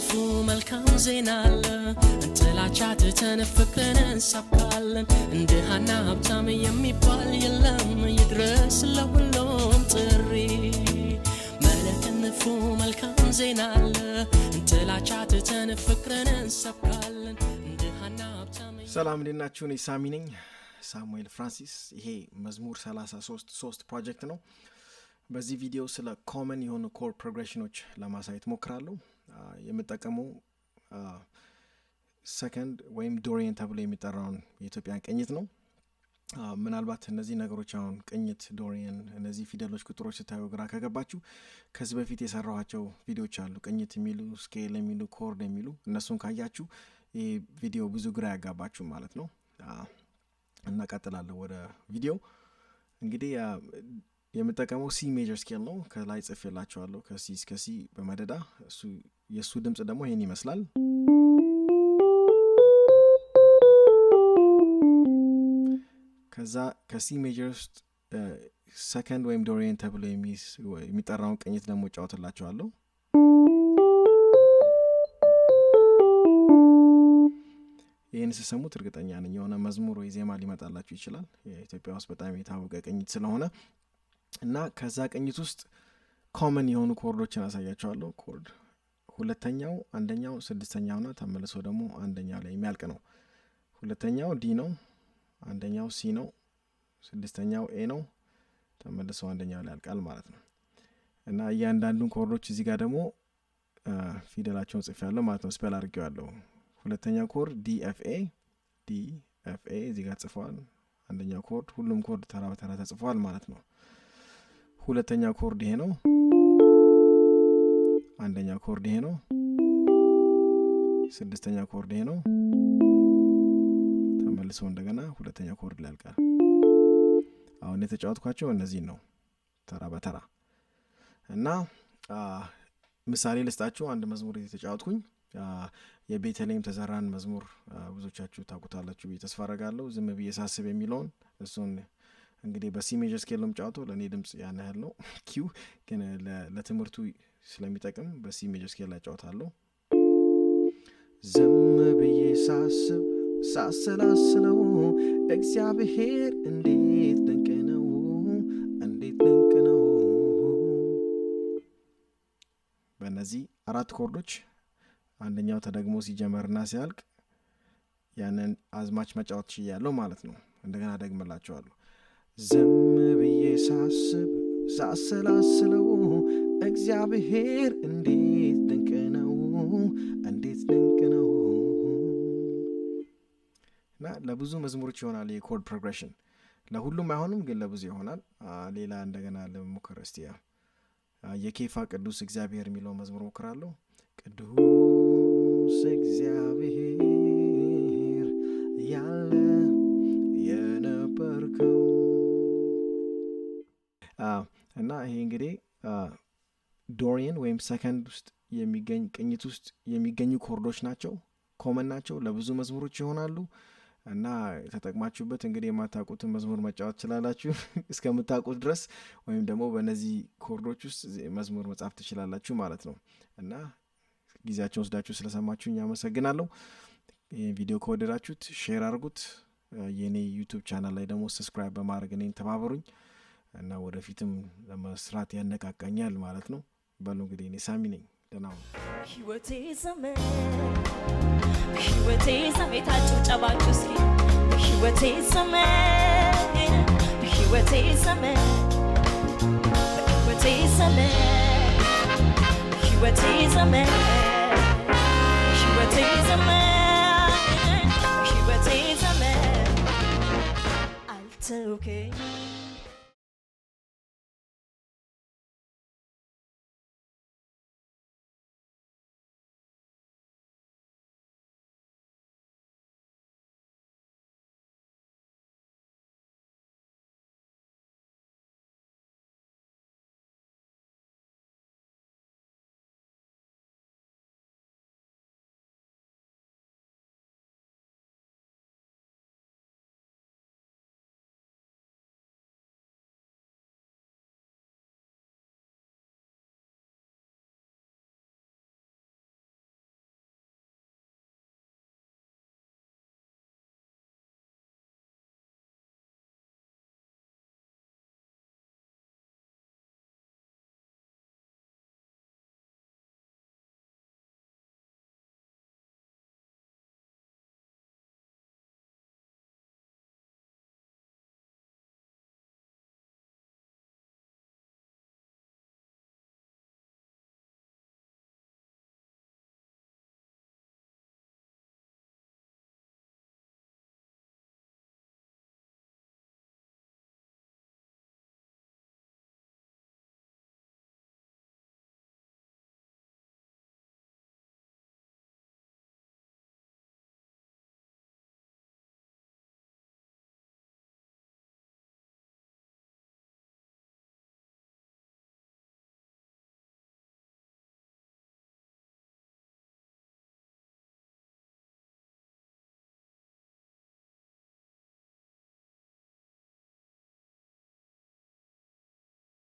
በለተንፉ መልካም ዜና አለ እንጥላቻ ትተን ፍቅርን እንሰብካለን እንደ ሀና ሀብታም የሚባል የለም ይድረስ ለሁሉም ጥሪ በለተንፉ መልካም ዜና አለ እንጥላቻ ትተን ፍቅርን እንሰብካለን እንደ ሀና ሀብታም ሰላም እንደናችሁ ነኝ ሳሚ ነኝ ሳሙኤል ፍራንሲስ ይሄ መዝሙር 33 ፕሮጀክት ነው በዚህ ቪዲዮ ስለ ኮመን የሆኑ ኮርድ ፕሮግሬሽኖች ለማሳየት ሞክራለሁ የምጠቀመው ሰከንድ ወይም ዶሪየን ተብሎ የሚጠራውን የኢትዮጵያን ቅኝት ነው ምናልባት እነዚህ ነገሮች አሁን ቅኝት ዶሪየን እነዚህ ፊደሎች ቁጥሮች ስታዩ ግራ ከገባችሁ ከዚህ በፊት የሰራኋቸው ቪዲዮዎች አሉ ቅኝት የሚሉ ስኬል የሚሉ ኮርድ የሚሉ እነሱን ካያችሁ ይሄ ቪዲዮ ብዙ ግራ ያጋባችሁ ማለት ነው እና ቀጥላለሁ ወደ ቪዲዮ እንግዲህ የምጠቀመው ሲ ሜጀር ስኬል ነው ከላይ ጽፌላችኋለሁ ከሲ እስከ ሲ በመደዳ እሱ የሱ ድምጽ ደግሞ ይሄን ይመስላል ከዛ ከሲ ሜጀር ውስጥ ሰከንድ ወይም ዶሪየን ተብሎ የሚጠራውን ቅኝት ደግሞ ጫወትላችኋለሁ ይሄን ሲሰሙት እርግጠኛ ነኝ የሆነ መዝሙር ወይ ዜማ ሊመጣላችሁ ይችላል የኢትዮጵያ ውስጥ በጣም የታወቀ ቅኝት ስለሆነ እና ከዛ ቅኝት ውስጥ ኮመን የሆኑ ኮርዶችን አሳያችኋለሁ ኮርድ ሁለተኛው አንደኛው ስድስተኛውና ተመልሶ ደግሞ አንደኛው ላይ የሚያልቅ ነው ሁለተኛው ዲ ነው አንደኛው ሲ ነው ስድስተኛው ኤ ነው ተመልሶ አንደኛው ላይ ያልቃል ማለት ነው እና እያንዳንዱን ኮርዶች እዚህ ጋር ደግሞ ፊደላቸውን ጽፌያለሁ ማለት ነው ስፔል አድርጌዋለሁ ሁለተኛው ኮርድ ዲኤፍኤ እዚህ ጋር ጽፏል አንደኛው ኮርድ ሁሉም ኮርድ ተራ በተራ ተጽፏል ማለት ነው ሁለተኛው ኮርድ ይሄ ነው አንደኛው ኮርድ ይሄ ነው ስድስተኛው ኮርድ ይሄ ነው ተመልሶ እንደገና ሁለተኛው ኮርድ ላይ ያልቃል አሁን የተጫወትኳቸው እነዚህ ነው ተራ በተራ እና ምሳሌ ልስጣችሁ አንድ መዝሙር የተጫወትኩኝ የቤተልሔም ተዘራን መዝሙር ብዙዎቻችሁ ታውቁታላችሁ ተስፋ አደርጋለሁ ዝም ብዬ ሳስብ የሚለውን እሱን እንግዲህ በሲ ሜጀር ስኬል ነው ጫወተው ለኔ ድምጽ ያን ያህል ነው ኪው ግን ለትምህርቱ ስለሚጠቅም በሲ ሜጀር ስኬል ላይ ጫወታለሁ ዝም ብዬ ሳስብ ሳሰላስለው እግዚአብሔር እንዴት ድንቅ ነው በእነዚህ አራት ኮርዶች አንደኛው ተደግሞ ሲጀመርና ሲያልቅ ያንን አዝማች መጫወት ችያለሁ ማለት ነው እንደገና ደግመላችኋለሁ ዝም ብዬ ሳስብ ሳሰላስለው እግዚአብሔር እንዴት ድንቅ ነው እና ለብዙ መዝሙሮች ይሆናል የኮርድ ፕሮግሬሽን ለሁሉም አይሆንም ግን ለብዙ ይሆናል ሌላ እንደገና ለሙከራ እስቲ የኬፋ ቅዱስ እግዚአብሔር የሚለው መዝሙር ሞክራለሁ ቅዱስ እግዚአብሔር ያለ የነበርከው እና ይሄ እንግዲህ ዶሪየን ወይም ሰከንድ ውስጥ የሚገኝ ቅኝት ውስጥ የሚገኙ ኮርዶች ናቸው ኮመን ናቸው ለብዙ መዝሙሮች ይሆናሉ እና ተጠቅማችሁበት እንግዲህ የማታውቁትን መዝሙር መጫወት ትችላላችሁ እስከምታውቁት ድረስ ወይም ደግሞ በእነዚህ ኮርዶች ውስጥ መዝሙር መጻፍ ትችላላችሁ ማለት ነው እና ጊዜያችሁን ወስዳችሁ ስለሰማችሁኝ አመሰግናለሁ ይሄን ቪዲዮ ከወደዳችሁት ሼር አድርጉት የኔ ዩቲዩብ ቻናል ላይ ደግሞ ሰብስክራይብ በማድረግ እኔን ተባበሩኝ እና ወደፊትም ለመስራት ያነቃቃኛል ማለት ነው በሉ እንግዲህ እኔ ሳሚ ነኝ ደህና ሁኑ ህይወቴ ዘመን ታጨባችሁ እስኪ ህይወቴ ዘመን አልተውከኝ